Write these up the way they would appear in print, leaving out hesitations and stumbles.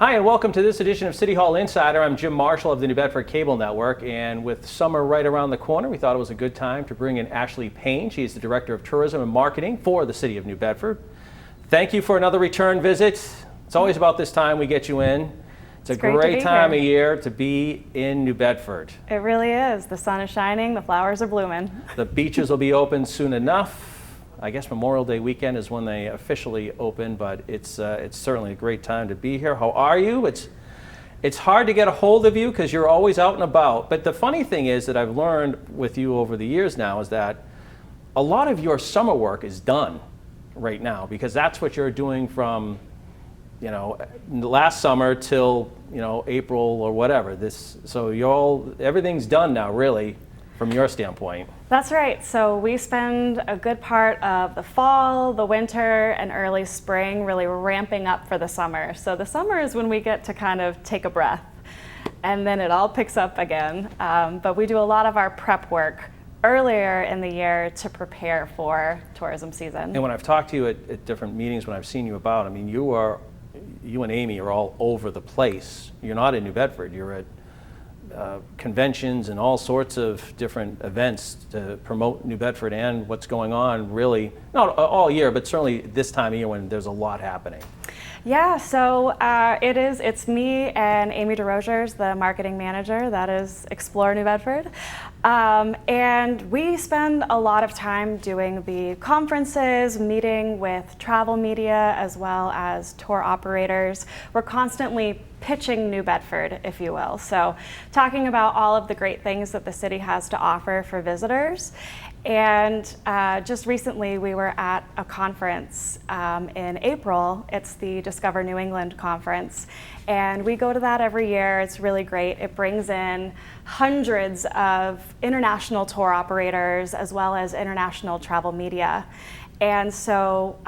Hi, and welcome to this edition of City Hall Insider. I'm Jim Marshall of the New Bedford Cable Network, and with summer right around the corner, we thought it was a good time to bring in Ashley Payne. She's the Director of Tourism and Marketing for the City of New Bedford. Thank you for another return visit. It's always about this time we get you in. It's a great time of year to be in New Bedford. It really is. The sun is shining, the flowers are blooming. The beaches will be open soon enough. I guess Memorial Day weekend is when they officially open, but it's certainly a great time to be here. How are you? It's hard to get a hold of you because you're always out and about. But the funny thing is that I've learned with you over the years now is that a lot of your summer work is done right now because that's what you're doing from, last summer till, April or whatever. So everything's done now, really, from your standpoint. That's right. So we spend a good part of the fall, the winter, and early spring really ramping up for the summer. So the summer is when we get to kind of take a breath, and then it all picks up again. But we do a lot of our prep work earlier in the year to prepare for tourism season. And when I've talked to you at different meetings, when I've seen you about, I mean, you and Amy are all over the place. You're not in New Bedford. You're at conventions and all sorts of different events to promote New Bedford and what's going on, really, not all year, but certainly this time of year when there's a lot happening. Yeah, so it's me and Amy DeRogers, the marketing manager, that is Explore New Bedford. And we spend a lot of time doing the conferences, meeting with travel media as well as tour operators. We're constantly pitching New Bedford, if you will. So talking about all of the great things that the city has to offer for visitors. And just recently we were at a conference in April. It's the Discover New England conference. And we go to that every year. It's really great. It brings in hundreds of international tour operators as well as international travel media. And so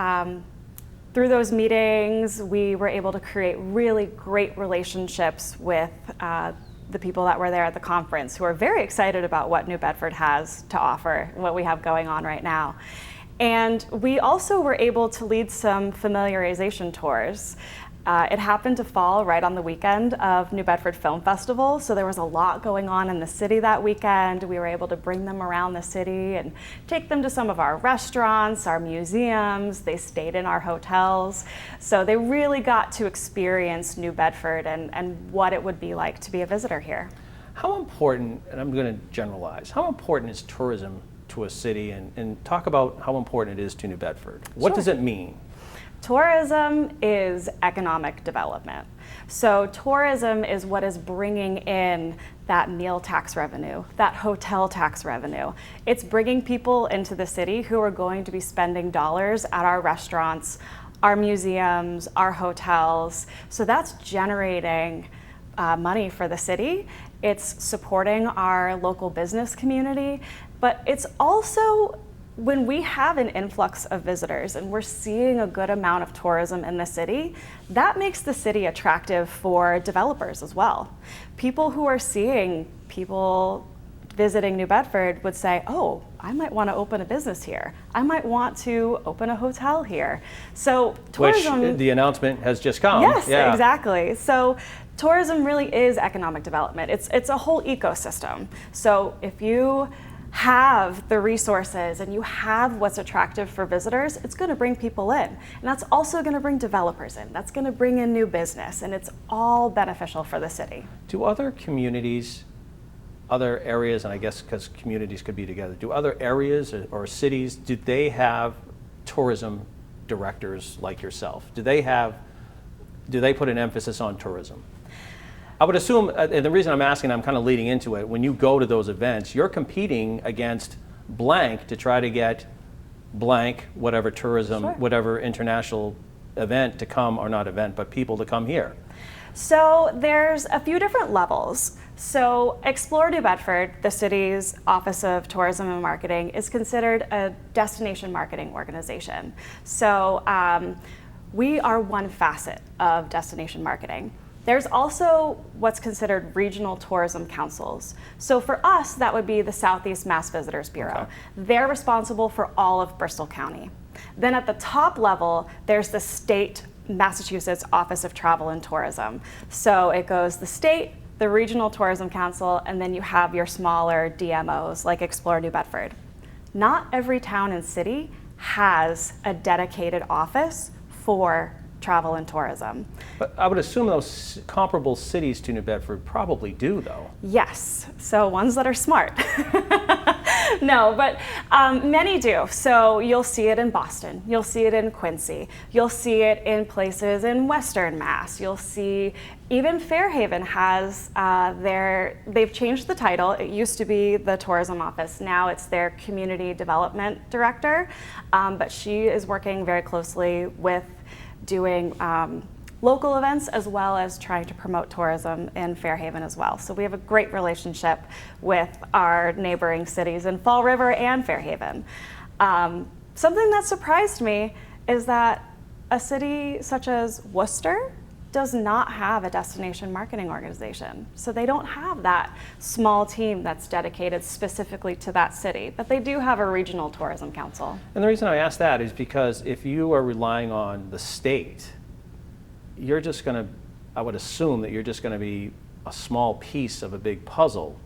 through those meetings, we were able to create really great relationships with the people that were there at the conference who are very excited about what New Bedford has to offer, what we have going on right now. And we also were able to lead some familiarization tours. It happened to fall right on the weekend of New Bedford Film Festival, so there was a lot going on in the city that weekend. We were able to bring them around the city and take them to some of our restaurants, our museums. They stayed in our hotels. So they really got to experience New Bedford and what it would be like to be a visitor here. How important, and I'm going to generalize, how important is tourism to a city, and talk about how important it is to New Bedford? What does it mean? Tourism is economic development. So tourism is what is bringing in that meal tax revenue, that hotel tax revenue. It's bringing people into the city who are going to be spending dollars at our restaurants, our museums, our hotels. So that's generating money for the city. It's supporting our local business community, but it's also when we have an influx of visitors and we're seeing a good amount of tourism in the city, that makes the city attractive for developers as well. People who are seeing people visiting New Bedford would say, oh, I might want to open a business here. I might want to open a hotel here. So tourism— Which the announcement has just come. Yes, yeah. Exactly. So tourism really is economic development. It's a whole ecosystem. So if you have the resources and you have what's attractive for visitors, it's going to bring people in. And that's also going to bring developers in. That's going to bring in new business, and it's all beneficial for the city. Do other communities, other areas, and I guess because communities could be together, do other areas or cities, do they have tourism directors like yourself? Do they put an emphasis on tourism? I would assume, and the reason I'm asking, I'm kind of leading into it, when you go to those events, you're competing against blank to try to get blank, whatever tourism, Sure. whatever international event to come, or not event, but people to come here. So there's a few different levels. So Explore New Bedford, the city's Office of Tourism and Marketing, is considered a destination marketing organization. So we are one facet of destination marketing. There's also what's considered regional tourism councils. So for us, that would be the Southeast Mass Visitors Bureau. Okay. They're responsible for all of Bristol County. Then at the top level, there's the state Massachusetts Office of Travel and Tourism. So it goes the state, the Regional Tourism Council, and then you have your smaller DMOs like Explore New Bedford. Not every town and city has a dedicated office for travel and tourism. But I would assume those comparable cities to New Bedford probably do, though. Yes, so ones that are smart. No, but many do. So you'll see it in Boston, you'll see it in Quincy, you'll see it in places in Western Mass, you'll see even Fairhaven has they've changed the title. It used to be the tourism office, now it's their community development director, but she is working very closely with doing local events as well as trying to promote tourism in Fairhaven as well. So we have a great relationship with our neighboring cities in Fall River and Fairhaven. Something that surprised me is that a city such as Worcester does not have a destination marketing organization. So they don't have that small team that's dedicated specifically to that city, but they do have a regional tourism council. And the reason I ask that is because if you are relying on the state, you're just going to, I would assume that you're just going to be a small piece of a big puzzle.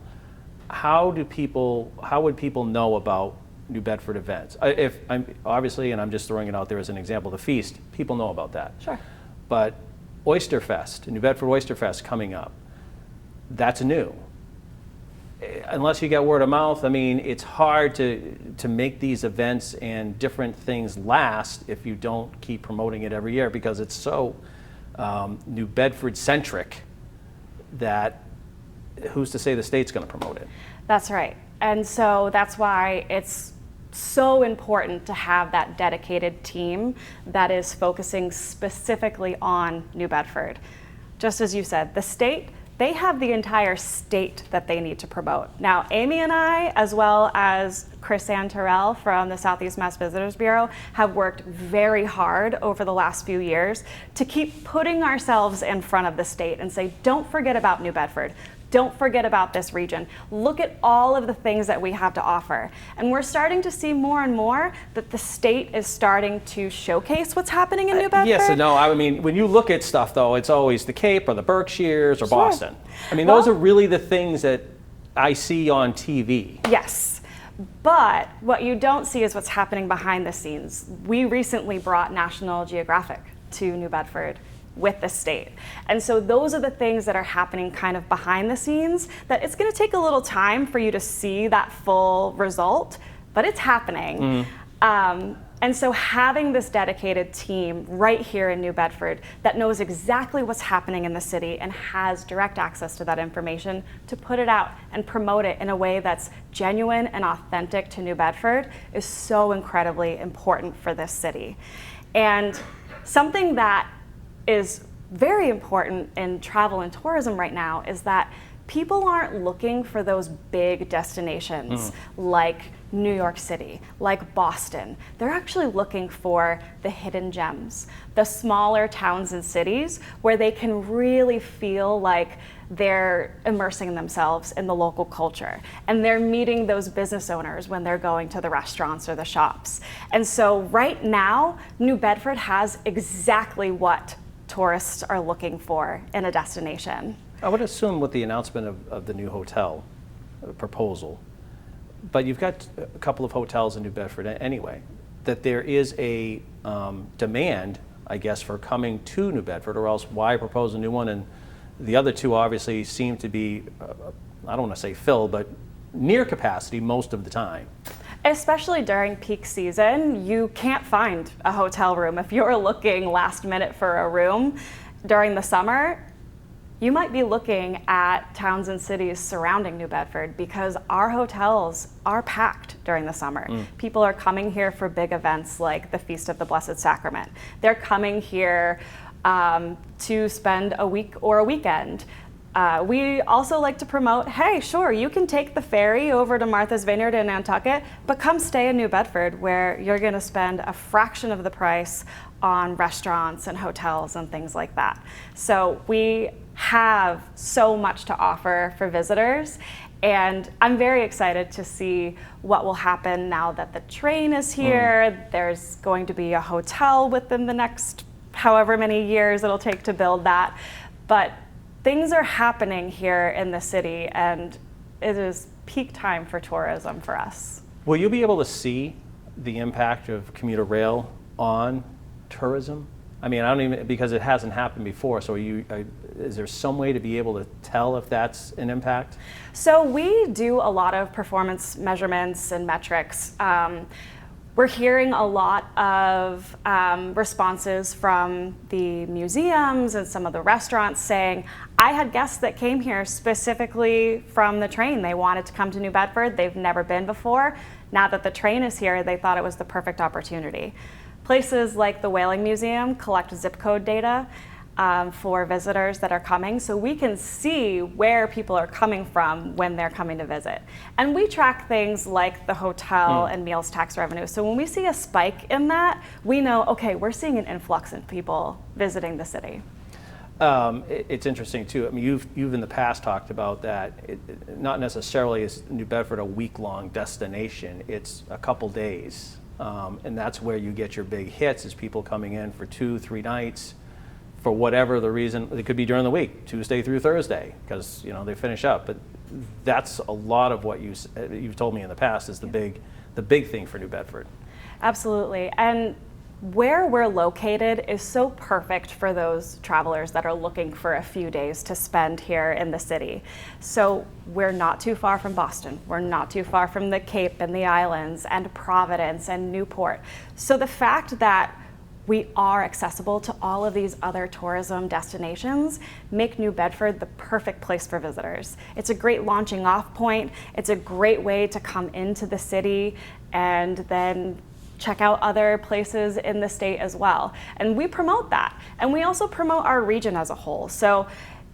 How would people know about New Bedford events? If I'm obviously, and I'm just throwing it out there as an example, the feast, people know about that. Sure. But Oyster Fest, New Bedford Oyster Fest coming up, that's new. Unless you get word of mouth, I mean, it's hard to make these events and different things last if you don't keep promoting it every year, because it's so New Bedford centric that who's to say the state's going to promote it? That's right. And so that's why it's so important to have that dedicated team that is focusing specifically on New Bedford. Just as you said, the state, they have the entire state that they need to promote. Now, Amy and I, as well as Chris Santorell from the Southeast Mass Visitors Bureau, have worked very hard over the last few years to keep putting ourselves in front of the state and say, don't forget about New Bedford. Don't forget about this region. Look at all of the things that we have to offer. And we're starting to see more and more that the state is starting to showcase what's happening in New Bedford. Yes and no. I mean, when you look at stuff, though, it's always the Cape or the Berkshires or Sure. Boston. I mean, those are really the things that I see on TV. Yes. But what you don't see is what's happening behind the scenes. We recently brought National Geographic to New Bedford with the state. And so those are the things that are happening kind of behind the scenes that it's going to take a little time for you to see that full result, but it's happening. And so having this dedicated team right here in New Bedford that knows exactly what's happening in the city and has direct access to that information to put it out and promote it in a way that's genuine and authentic to New Bedford is so incredibly important for this city. And something that is very important in travel and tourism right now is that people aren't looking for those big destinations like New York City, like Boston. They're actually looking for the hidden gems, the smaller towns and cities where they can really feel like they're immersing themselves in the local culture and they're meeting those business owners when they're going to the restaurants or the shops. And so right now, New Bedford has exactly what tourists are looking for in a destination. I would assume with the announcement of the new hotel proposal, but you've got a couple of hotels in New Bedford anyway, that there is a demand, I guess, for coming to New Bedford, or else why propose a new one? And the other two obviously seem to be, I don't want to say filled, but near capacity most of the time. Especially during peak season, you can't find a hotel room. If you're looking last minute for a room during the summer, you might be looking at towns and cities surrounding New Bedford because our hotels are packed during the summer. People are coming here for big events like the Feast of the Blessed Sacrament. They're coming here to spend a week or a weekend. We also like to promote, hey, sure, you can take the ferry over to Martha's Vineyard in Nantucket, but come stay in New Bedford where you're going to spend a fraction of the price on restaurants and hotels and things like that. So we have so much to offer for visitors, and I'm very excited to see what will happen now that the train is here. There's going to be a hotel within the next however many years it'll take to build that. But things are happening here in the city, and it is peak time for tourism for us. Will you be able to see the impact of commuter rail on tourism? I mean, I don't even, because it hasn't happened before, so is there some way to be able to tell if that's an impact? So we do a lot of performance measurements and metrics. We're hearing a lot of responses from the museums and some of the restaurants saying, I had guests that came here specifically from the train. They wanted to come to New Bedford. They've never been before. Now that the train is here, they thought it was the perfect opportunity. Places like the Whaling Museum collect zip code data for visitors that are coming, so we can see where people are coming from when they're coming to visit. And we track things like the hotel and meals tax revenue. So when we see a spike in that, we know, okay, we're seeing an influx in people visiting the city. It's interesting too. I mean, you've in the past talked about that. Not necessarily is New Bedford a week-long destination. It's a couple days, and that's where you get your big hits. Is people coming in for 2-3 nights. For whatever the reason, it could be during the week, Tuesday through Thursday, because they finish up. But that's a lot of what you've told me in the past is the big thing for New Bedford. Absolutely, and where we're located is so perfect for those travelers that are looking for a few days to spend here in the city. So we're not too far from Boston. We're not too far from the Cape and the Islands and Providence and Newport. So the fact that we are accessible to all of these other tourism destinations make New Bedford the perfect place for visitors. It's a great launching off point. It's a great way to come into the city and then check out other places in the state as well. And we promote that. And we also promote our region as a whole. So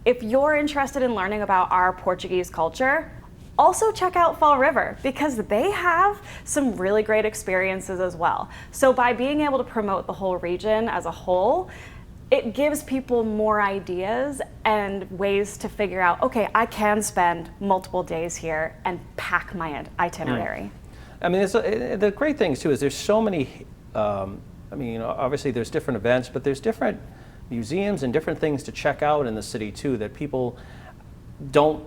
if you're interested in learning about our Portuguese culture, also check out Fall River, because they have some really great experiences as well. So by being able to promote the whole region as a whole, it gives people more ideas and ways to figure out, okay, I can spend multiple days here and pack my itinerary. I mean, the great thing too is there's so many, I mean, obviously there's different events, but there's different museums and different things to check out in the city too that people don't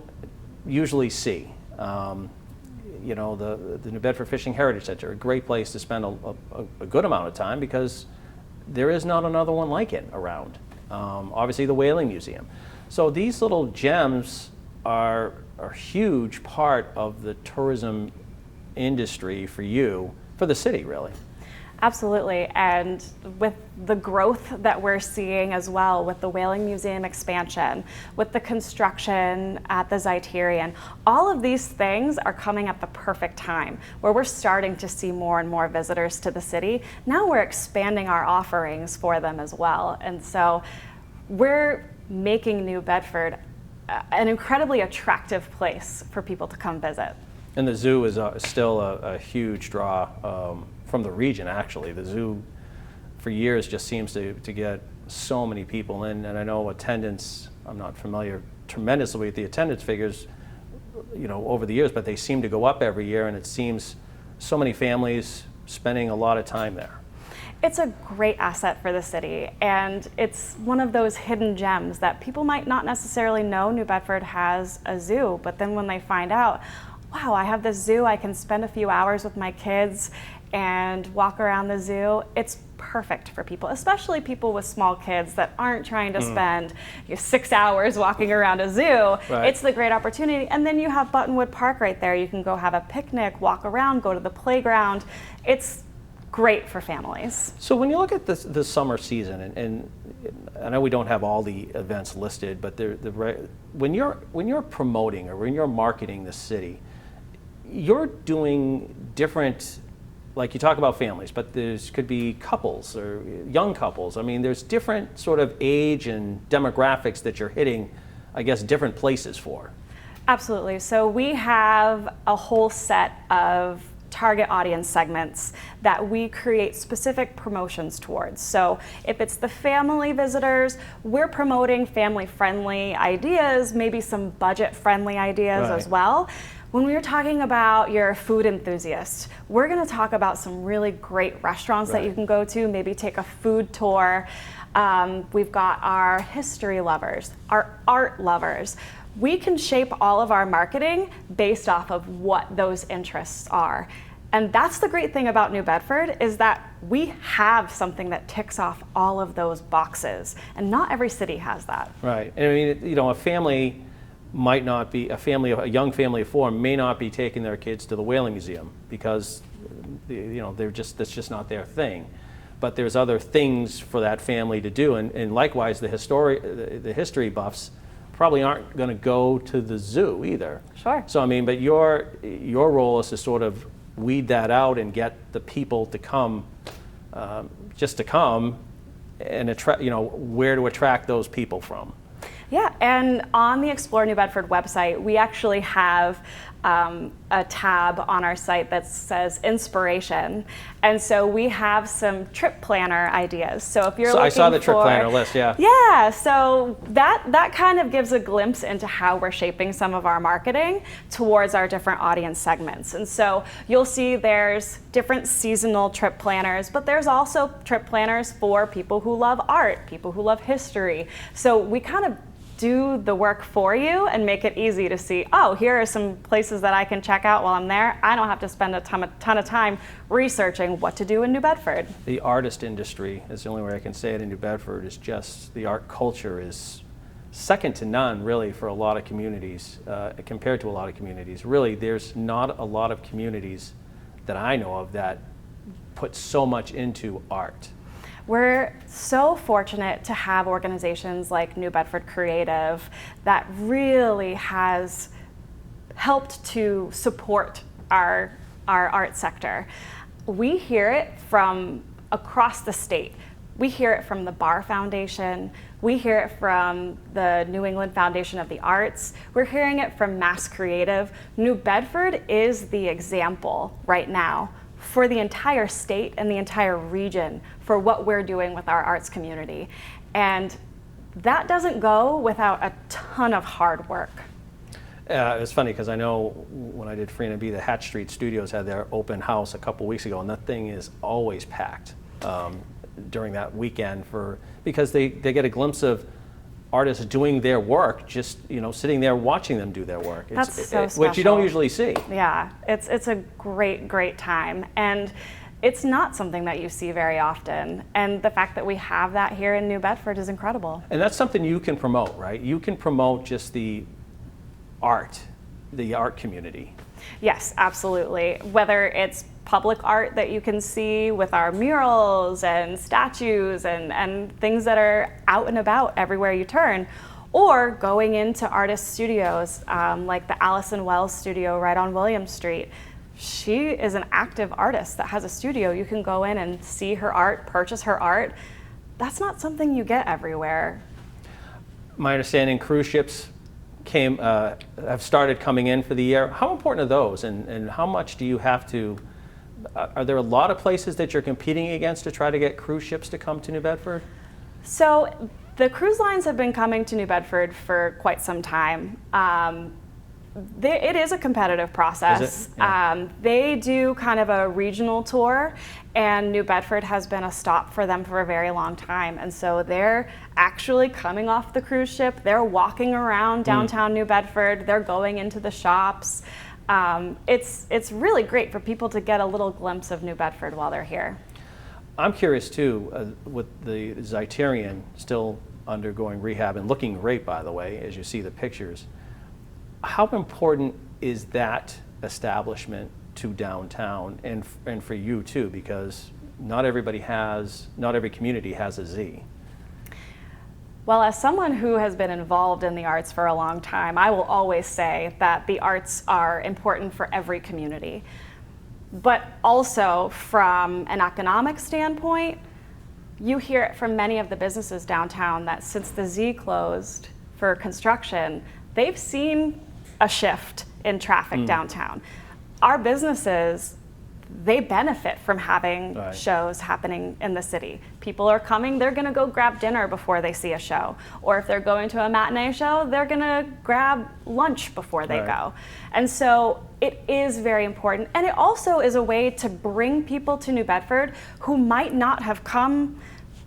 usually see. The New Bedford Fishing Heritage Center, a great place to spend a good amount of time because there is not another one like it around. Obviously the Whaling Museum. So these little gems are a huge part of the tourism industry for the city really. Absolutely, and with the growth that we're seeing as well with the Whaling Museum expansion, with the construction at the Zeiterion, all of these things are coming at the perfect time where we're starting to see more and more visitors to the city. Now we're expanding our offerings for them as well, and so we're making New Bedford an incredibly attractive place for people to come visit. And the zoo is still a huge draw from the region, actually. The zoo, for years, just seems to get so many people in. And I know attendance, I'm not familiar tremendously with the attendance figures, over the years, but they seem to go up every year, and it seems so many families spending a lot of time there. It's a great asset for the city, and it's one of those hidden gems that people might not necessarily know New Bedford has a zoo, but then when they find out, wow, I have this zoo, I can spend a few hours with my kids and walk around the zoo, it's perfect for people, especially people with small kids that aren't trying to spend 6 hours walking around a zoo. Right. It's the great opportunity. And then you have Buttonwood Park right there. You can go have a picnic, walk around, go to the playground. It's great for families. So when you look at the summer season, and I know we don't have all the events listed, but when you're promoting or when you're marketing the city, you're doing different, like you talk about families, but could be couples or young couples. I mean, there's different sort of age and demographics that you're hitting, I guess, different places for. Absolutely. So we have a whole set of target audience segments that we create specific promotions towards. So if it's the family visitors, we're promoting family-friendly ideas, maybe some budget-friendly ideas as well. When we were talking about your food enthusiast, we're going to talk about some really great restaurants that you can go to, maybe take a food tour. We've got our history lovers, our art lovers. We can shape all of our marketing based off of what those interests are. And that's the great thing about New Bedford, is that we have something that ticks off all of those boxes. And not every city has that. Right. And I mean, a family might not be, a young family of four may not be taking their kids to the Whaling Museum because, that's just not their thing. But there's other things for that family to do. And likewise, the history buffs probably aren't going to go to the zoo either. Sure. So I mean, but your role is to sort of weed that out and get the people to come, just to come, and attract, where to attract those people from. Yeah, and on the Explore New Bedford website, we actually have a tab on our site that says inspiration. And so we have some trip planner ideas. So if you're looking I saw the trip planner list, yeah. Yeah, so that kind of gives a glimpse into how we're shaping some of our marketing towards our different audience segments. And so you'll see there's different seasonal trip planners, but there's also trip planners for people who love art, people who love history. So we kind of do the work for you and make it easy to see, oh, here are some places that I can check out while I'm there. I don't have to spend a ton of time researching what to do in New Bedford. The artist industry, is the only way I can say it in New Bedford, is just, the art culture is second to none, really, for a lot of communities, compared to a lot of communities. Really, there's not a lot of communities that I know of that put so much into art. We're so fortunate to have organizations like New Bedford Creative that really has helped to support our art sector. We hear it from across the state. We hear it from the Barr Foundation. We hear it from the New England Foundation of the Arts. We're hearing it from Mass Creative. New Bedford is the example right now for the entire state and the entire region for what we're doing with our arts community. And that doesn't go without a ton of hard work. It was funny because I know when I did Free and B, the Hatch Street Studios had their open house a couple weeks ago, and that thing is always packed during that weekend because they get a glimpse of artists doing their work, just sitting there watching them do their work. That's so special. Which you don't usually see. Yeah, it's a great time, and it's not something that you see very often. And the fact that we have that here in New Bedford is incredible. And that's something you can promote, right? You can promote just the art community. Yes, absolutely. Whether it's public art that you can see with our murals and statues and things that are out and about everywhere you turn, or going into artist studios like the Allison Wells studio right on William Street. She is an active artist that has a studio. You can go in and see her art, purchase her art. That's not something you get everywhere. My understanding, cruise ships have started coming in for the year. How important are those, and how much do you have to, are there a lot of places that you're competing against to try to get cruise ships to come to New Bedford? So the cruise lines have been coming to New Bedford for quite some time. It is a competitive process. Is it? Yeah. They do kind of a regional tour, and New Bedford has been a stop for them for a very long time. And so they're actually coming off the cruise ship. They're walking around downtown New Bedford. They're going into the shops. It's really great for people to get a little glimpse of New Bedford while they're here. I'm curious too, with the Zeitarian still undergoing rehab and looking great, by the way, as you see the pictures. How important is that establishment to downtown and for you too? Because not every community has a Z. Well, as someone who has been involved in the arts for a long time, I will always say that the arts are important for every community. But also from an economic standpoint, you hear it from many of the businesses downtown that since the Z closed for construction, they've seen a shift in traffic downtown. Our businesses, they benefit from having shows happening in the city. People are coming, they're gonna go grab dinner before they see a show. Or if they're going to a matinee show, they're gonna grab lunch before they go. And so it is very important. And it also is a way to bring people to New Bedford who might not have come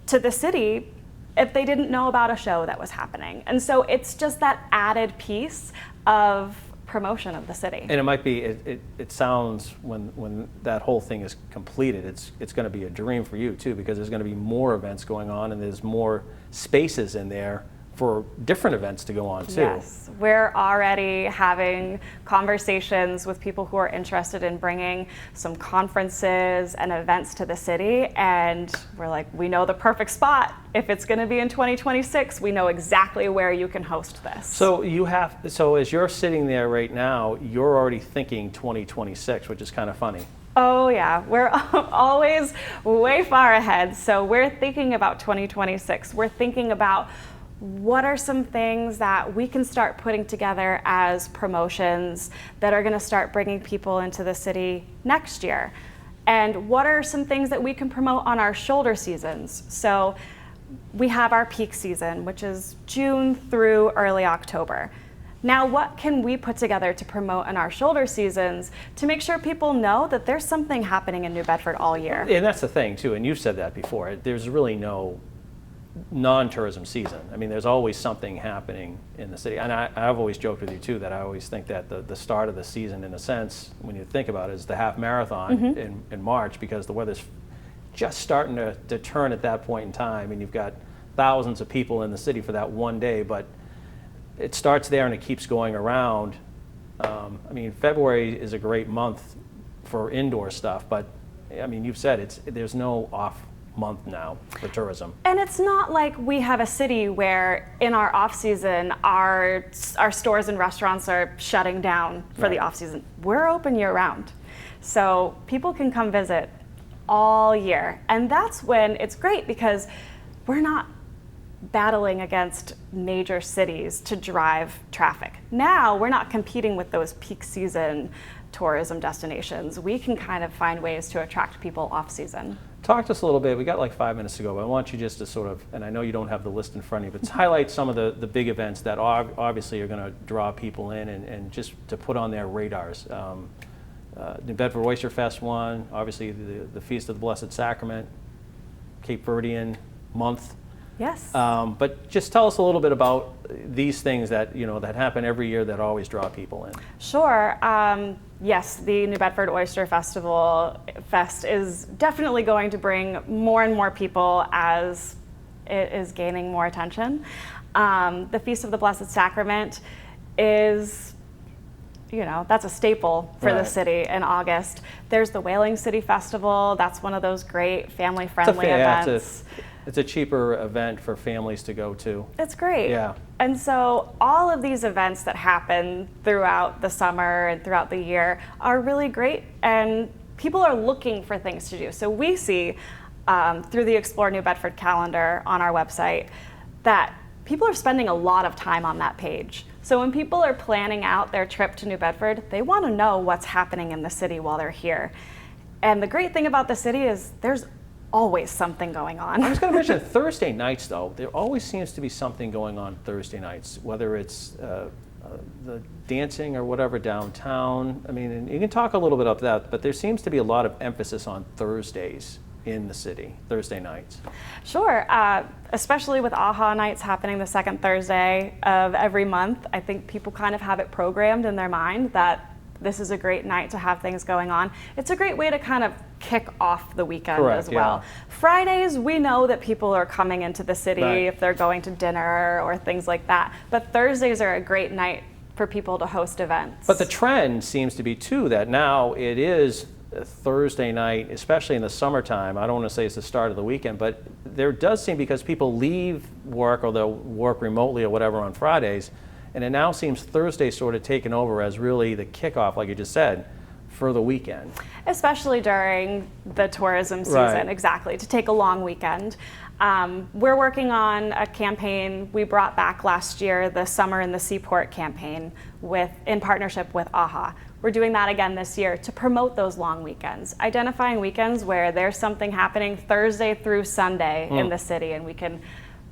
to the city if they didn't know about a show that was happening. And so it's just that added piece of promotion of the city. And it might be, it sounds, when that whole thing is completed, it's going to be a dream for you too, because there's going to be more events going on and there's more spaces in there for different events to go on too. Yes, we're already having conversations with people who are interested in bringing some conferences and events to the city, and we're like, we know the perfect spot. If it's going to be in 2026, we know exactly where you can host this. So as you're sitting there right now, you're already thinking 2026, which is kind of funny. Oh yeah, we're always way far ahead. So we're thinking about 2026. We're thinking about what are some things that we can start putting together as promotions that are going to start bringing people into the city next year? And what are some things that we can promote on our shoulder seasons? So we have our peak season, which is June through early October. Now, what can we put together to promote in our shoulder seasons to make sure people know that there's something happening in New Bedford all year? And that's the thing too, and you've said that before, there's really no non-tourism season. I mean, there's always something happening in the city. And I've always joked with you too that I always think that the start of the season, in a sense, when you think about it, is the half marathon in March, because the weather's just starting to turn at that point in time, and you've got thousands of people in the city for that one day, but it starts there and it keeps going around. I mean, February is a great month for indoor stuff, but I mean, you've said there's no off month now for tourism. And it's not like we have a city where in our off season our stores and restaurants are shutting down for the off season. We're open year round. So people can come visit all year. And that's when it's great, because we're not battling against major cities to drive traffic. Now we're not competing with those peak season tourism destinations. We can kind of find ways to attract people off season. Talk to us a little bit, we got like 5 minutes to go, but I want you just to sort of, and I know you don't have the list in front of you, but highlight some of the big events that obviously are going to draw people in, and just to put on their radars. New Bedford Oyster Fest one, obviously the Feast of the Blessed Sacrament, Cape Verdean month. Yes. But just tell us a little bit about these things that that happen every year that always draw people in. Sure. Yes, the New Bedford Oyster Fest is definitely going to bring more and more people as it is gaining more attention. The Feast of the Blessed Sacrament is, that's a staple for the city in August. There's the Whaling City Festival. That's one of those great family-friendly events. It's a cheaper event for families to go to. It's great. Yeah. And so all of these events that happen throughout the summer and throughout the year are really great, and people are looking for things to do. So we see through the Explore New Bedford calendar on our website that people are spending a lot of time on that page. So when people are planning out their trip to New Bedford, they want to know what's happening in the city while they're here. And the great thing about the city is there's always something going on. I was going to mention Thursday nights, though. There always seems to be something going on Thursday nights, whether it's the dancing or whatever downtown. I mean, and you can talk a little bit about that, but there seems to be a lot of emphasis on Thursdays in the city, Thursday nights. Sure, especially with AHA nights happening the second Thursday of every month. I think people kind of have it programmed in their mind that this is a great night to have things going on. It's a great way to kind of kick off the weekend as well. Yeah. Fridays, we know that people are coming into the city if they're going to dinner or things like that. But Thursdays are a great night for people to host events. But the trend seems to be too that now it is a Thursday night, especially in the summertime. I don't want to say it's the start of the weekend, but there does seem, because people leave work or they'll work remotely or whatever on Fridays, and it now seems Thursday sort of taken over as really the kickoff, like you just said, for the weekend. Especially during the tourism season, exactly, to take a long weekend. We're working on a campaign we brought back last year, the Summer in the Seaport campaign, in partnership with AHA. We're doing that again this year to promote those long weekends, identifying weekends where there's something happening Thursday through Sunday in the city, and we can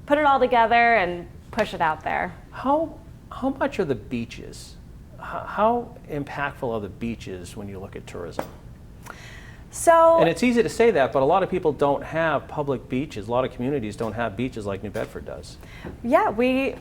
put it all together and push it out there. How much are the beaches? How impactful are the beaches when you look at tourism? So And it's easy to say that, but a lot of people don't have public beaches. A lot of communities don't have beaches like New Bedford does. yeah, we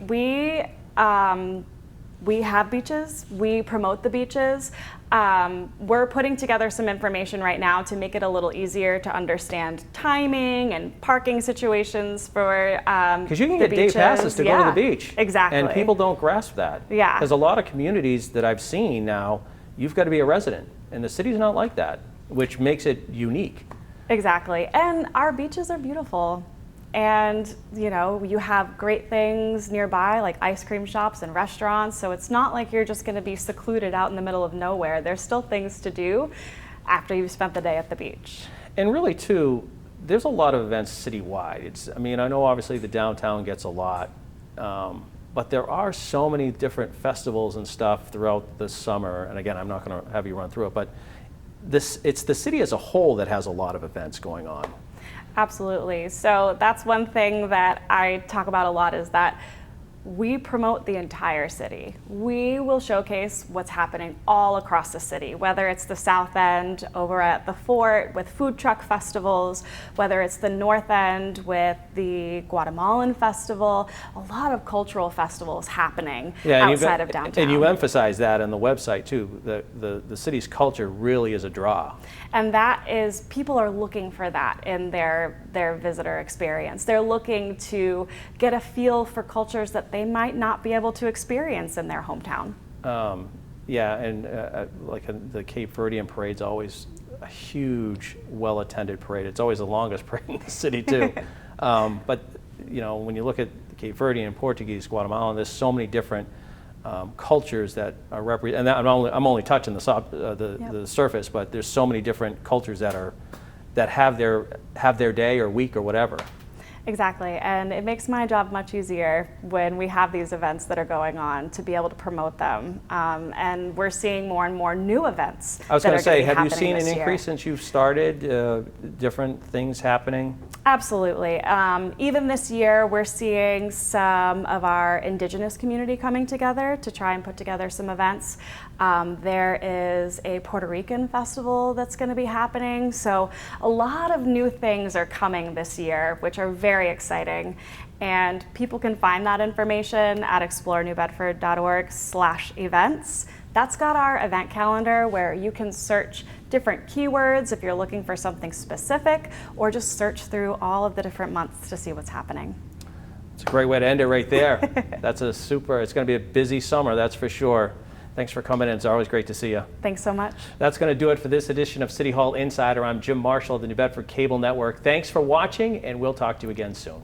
have beaches. We promote the beaches. We're putting together some information right now to make it a little easier to understand timing and parking situations for Because you can the get day beaches. passes to go to Yeah, the beach. Exactly. And people don't grasp that. Yeah. Because a lot of communities that I've seen now, you've got to be a resident. And the city's not like that, which makes it unique. Exactly. And our beaches are beautiful. And, you know, you have great things nearby, like ice cream shops and restaurants. So it's not like you're just going to be secluded out in the middle of nowhere. There's still things to do after you've spent the day at the beach. And really, too, there's a lot of events citywide. I mean, I know obviously the downtown gets a lot, but there are so many different festivals and stuff throughout the summer. And again, I'm not going to have you run through it, but it's the city as a whole that has a lot of events going on. Absolutely. So that's one thing that I talk about a lot, is that we promote the entire city. We will showcase what's happening all across the city, whether it's the South End over at the Fort with food truck festivals, whether it's the North End with the Guatemalan Festival, a lot of cultural festivals happening outside of downtown. And you emphasize that on the website too. The city's culture really is a draw. And that is, people are looking for that in their visitor experience. They're looking to get a feel for cultures that they might not be able to experience in their hometown. Yeah, and the Cape Verdean parade's always a huge, well-attended parade. It's always the longest parade in the city too. But you know, when you look at the Cape Verdean, Portuguese, Guatemalan, there's so many different cultures that are represented. And I'm only touching the surface, but there's so many different cultures that have their day or week or whatever. Exactly, and it makes my job much easier when we have these events that are going on to be able to promote them. And we're seeing more and more new events. I was going to say, have you happening seen an this year. increase since you've started, different things happening? Absolutely. Even this year, we're seeing some of our Indigenous community coming together to try and put together some events. There is a Puerto Rican festival that's going to be happening. So a lot of new things are coming this year, which are very exciting. And people can find that information at explorenewbedford.org/events. That's got our event calendar where you can search different keywords if you're looking for something specific, or just search through all of the different months to see what's happening. It's a great way to end it right there. It's going to be a busy summer, that's for sure. Thanks for coming in. It's always great to see you. Thanks so much. That's going to do it for this edition of City Hall Insider. I'm Jim Marshall of the New Bedford Cable Network. Thanks for watching, and we'll talk to you again soon.